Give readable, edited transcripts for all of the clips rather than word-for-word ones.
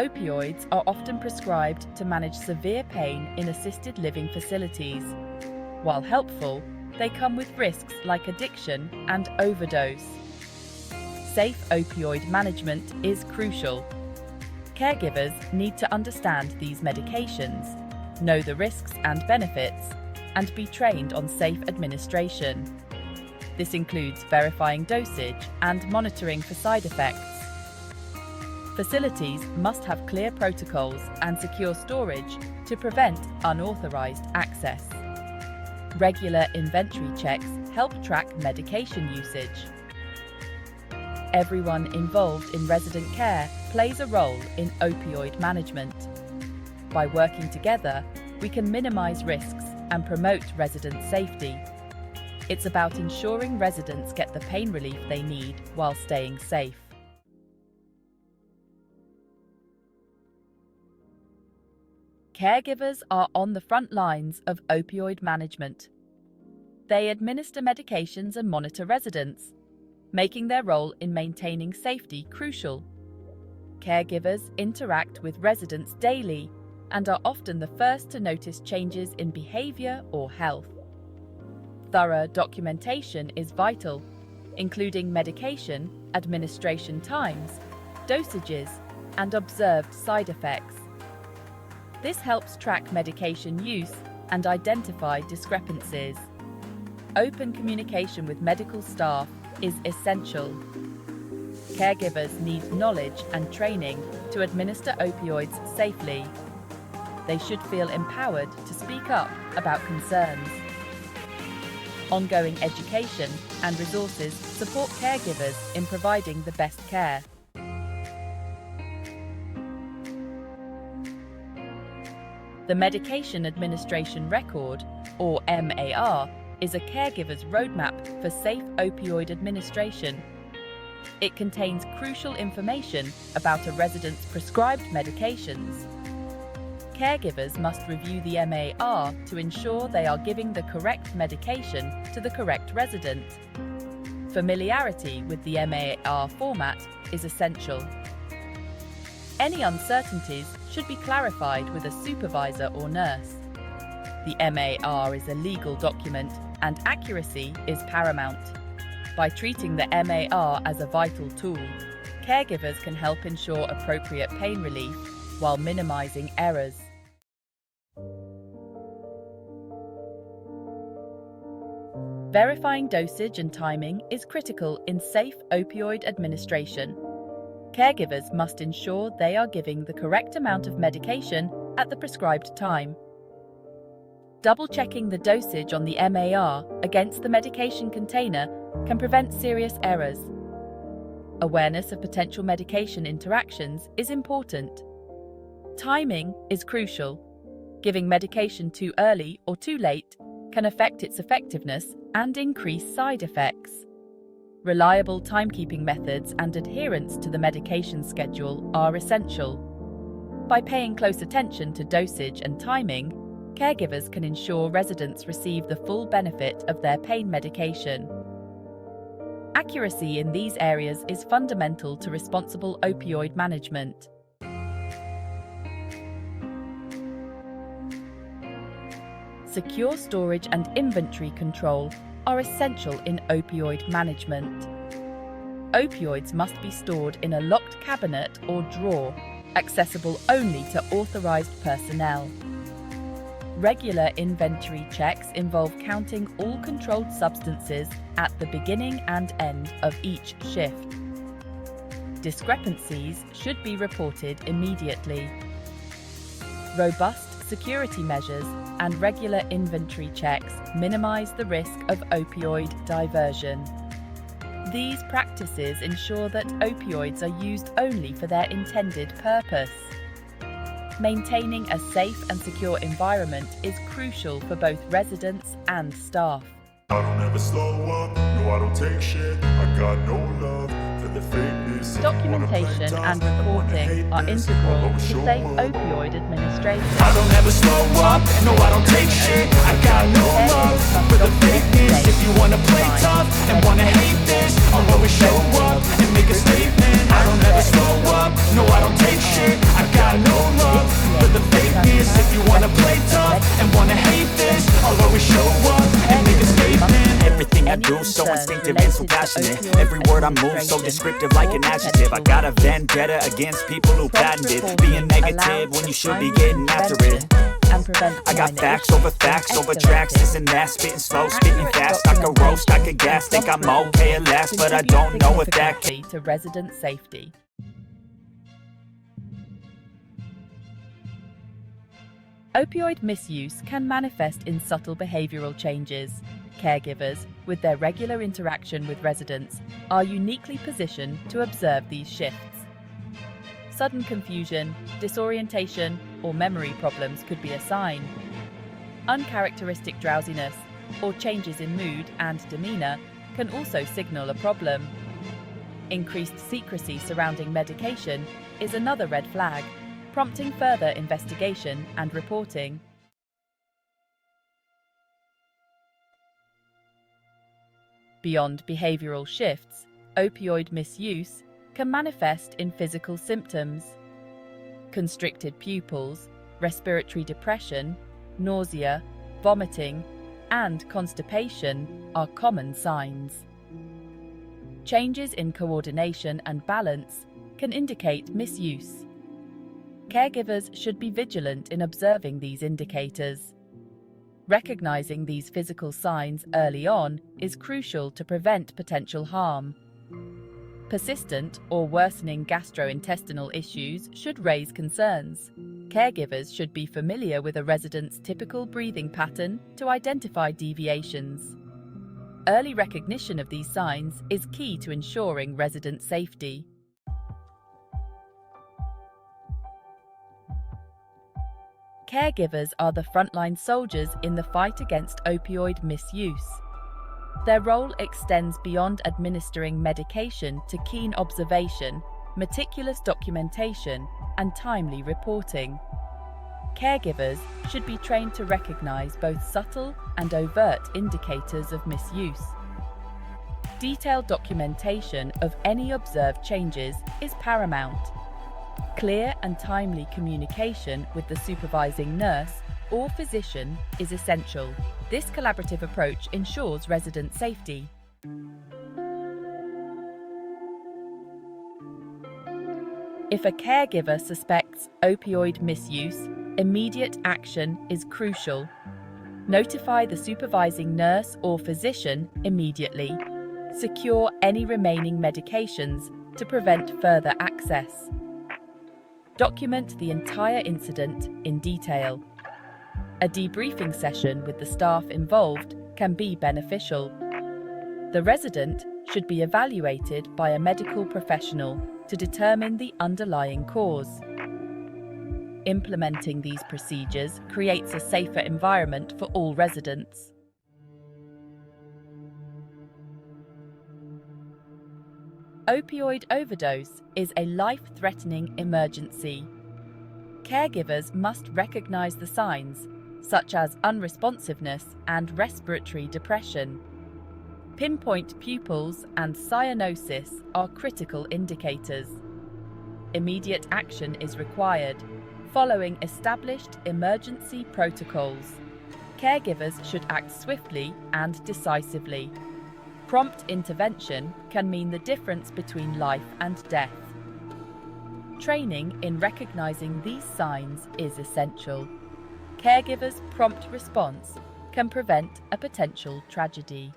Opioids are often prescribed to manage severe pain in assisted living facilities. While helpful, they come with risks like addiction and overdose. Safe opioid management is crucial. Caregivers need to understand these medications, know the risks and benefits, and be trained on safe administration. This includes verifying dosage and monitoring for side effects. Facilities must have clear protocols and secure storage to prevent unauthorized access. Regular inventory checks help track medication usage. Everyone involved in resident care plays a role in opioid management. By working together, we can minimize risks and promote resident safety. It's about ensuring residents get the pain relief they need while staying safe. Caregivers are on the front lines of opioid management. They administer medications and monitor residents, making their role in maintaining safety crucial. Caregivers interact with residents daily and are often the first to notice changes in behavior or health. Thorough documentation is vital, including medication, administration times, dosages, and observed side effects. This helps track medication use and identify discrepancies. Open communication with medical staff is essential. Caregivers need knowledge and training to administer opioids safely. They should feel empowered to speak up about concerns. Ongoing education and resources support caregivers in providing the best care. The Medication Administration Record, or MAR, is a caregiver's roadmap for safe opioid administration. It contains crucial information about a resident's prescribed medications. Caregivers must review the MAR to ensure they are giving the correct medication to the correct resident. Familiarity with the MAR format is essential. Any uncertainties should be clarified with a supervisor or nurse. The MAR is a legal document and accuracy is paramount. By treating the MAR as a vital tool, caregivers can help ensure appropriate pain relief while minimizing errors. Verifying dosage and timing is critical in safe opioid administration. Caregivers must ensure they are giving the correct amount of medication at the prescribed time. Double-checking the dosage on the MAR against the medication container can prevent serious errors. Awareness of potential medication interactions is important. Timing is crucial. Giving medication too early or too late can affect its effectiveness and increase side effects. Reliable timekeeping methods and adherence to the medication schedule are essential. By paying close attention to dosage and timing, caregivers can ensure residents receive the full benefit of their pain medication. Accuracy in these areas is fundamental to responsible opioid management. Secure storage and inventory control are essential in opioid management. Opioids must be stored in a locked cabinet or drawer, accessible only to authorized personnel. Regular inventory checks involve counting all controlled substances at the beginning and end of each shift. Discrepancies should be reported immediately. Robust security measures and regular inventory checks minimize the risk of opioid diversion. These practices ensure that opioids are used only for their intended purpose. Maintaining a safe and secure environment is crucial for both residents and staff. I don't ever slow up, no I don't take shit, I got no love for the fakeness. Documentation and reporting are integral to safe opioid administration. I don't ever slow up, no I don't take shit, I got no love for the fakeness. If you wanna play tough and wanna hate this, I'll always show up and make a statement. I don't ever slow up, no I don't take shit, I got instinctive and so passionate. Every word I move so descriptive like an adjective. I got a vendetta against people who patented being negative when you should be getting after it. I got facts over tracks, this and that, spitting slow, spitting fast. I could roast, I could gas, think I'm okay at last, but I don't know if that can to resident safety. Opioid misuse can manifest in subtle behavioral changes. Caregivers, with their regular interaction with residents, are uniquely positioned to observe these shifts. Sudden confusion, disorientation, or memory problems could be a sign. Uncharacteristic drowsiness or changes in mood and demeanor can also signal a problem. Increased secrecy surrounding medication is another red flag, prompting further investigation and reporting. Beyond behavioral shifts, opioid misuse can manifest in physical symptoms. Constricted pupils, respiratory depression, nausea, vomiting, and constipation are common signs. Changes in coordination and balance can indicate misuse. Caregivers should be vigilant in observing these indicators. Recognizing these physical signs early on is crucial to prevent potential harm. Persistent or worsening gastrointestinal issues should raise concerns. Caregivers should be familiar with a resident's typical breathing pattern to identify deviations. Early recognition of these signs is key to ensuring resident safety. Caregivers are the frontline soldiers in the fight against opioid misuse. Their role extends beyond administering medication to keen observation, meticulous documentation, and timely reporting. Caregivers should be trained to recognize both subtle and overt indicators of misuse. Detailed documentation of any observed changes is paramount. Clear and timely communication with the supervising nurse or physician is essential. This collaborative approach ensures resident safety. If a caregiver suspects opioid misuse, immediate action is crucial. Notify the supervising nurse or physician immediately. Secure any remaining medications to prevent further access. Document the entire incident in detail. A debriefing session with the staff involved can be beneficial. The resident should be evaluated by a medical professional to determine the underlying cause. Implementing these procedures creates a safer environment for all residents. Opioid overdose is a life-threatening emergency. Caregivers must recognize the signs, such as unresponsiveness and respiratory depression. Pinpoint pupils and cyanosis are critical indicators. Immediate action is required, following established emergency protocols. Caregivers should act swiftly and decisively. Prompt intervention can mean the difference between life and death. Training in recognizing these signs is essential. Caregivers' prompt response can prevent a potential tragedy.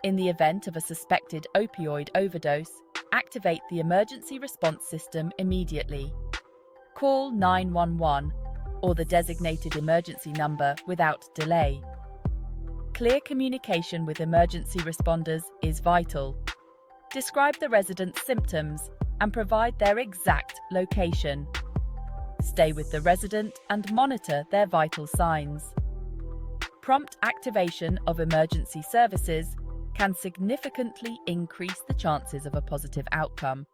In the event of a suspected opioid overdose, activate the emergency response system immediately. Call 911 or the designated emergency number without delay. Clear communication with emergency responders is vital. Describe the resident's symptoms and provide their exact location. Stay with the resident and monitor their vital signs. Prompt activation of emergency services can significantly increase the chances of a positive outcome.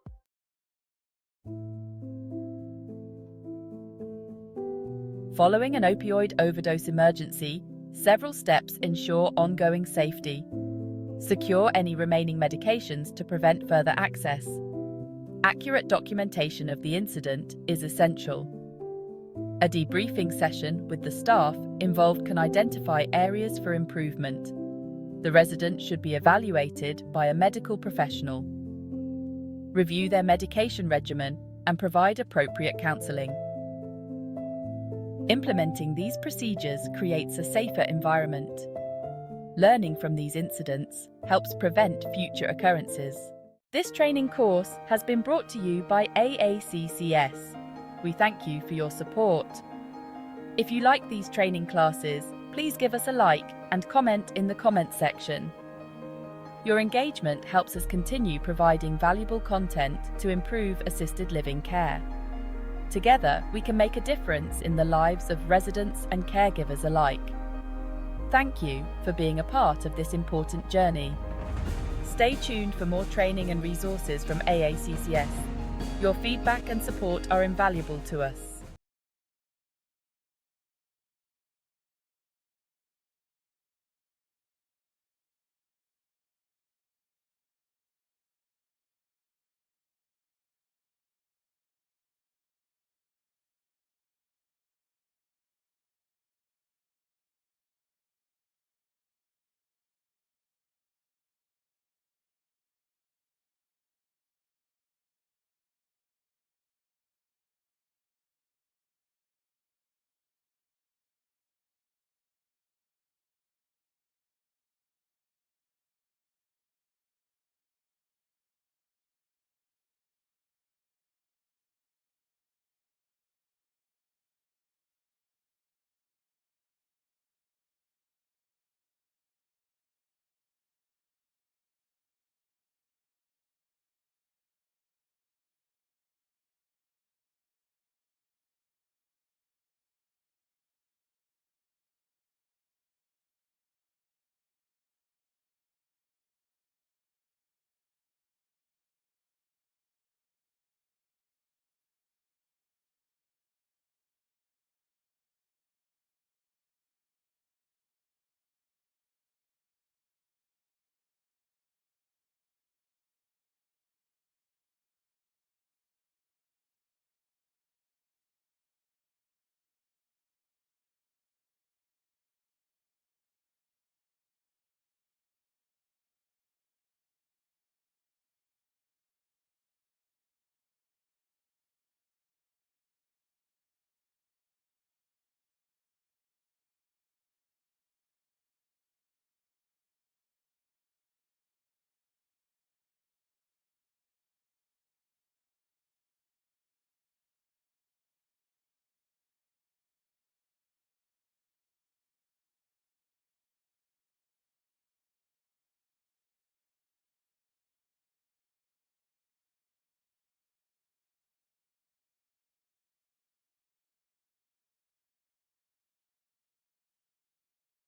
Following an opioid overdose emergency, several steps ensure ongoing safety. Secure any remaining medications to prevent further access. Accurate documentation of the incident is essential. A debriefing session with the staff involved can identify areas for improvement. The resident should be evaluated by a medical professional. Review their medication regimen and provide appropriate counselling. Implementing these procedures creates a safer environment. Learning from these incidents helps prevent future occurrences. This training course has been brought to you by AACCS. We thank you for your support. If you like these training classes, please give us a like and comment in the comment section. Your engagement helps us continue providing valuable content to improve assisted living care. Together, we can make a difference in the lives of residents and caregivers alike. Thank you for being a part of this important journey. Stay tuned for more training and resources from AACCS. Your feedback and support are invaluable to us.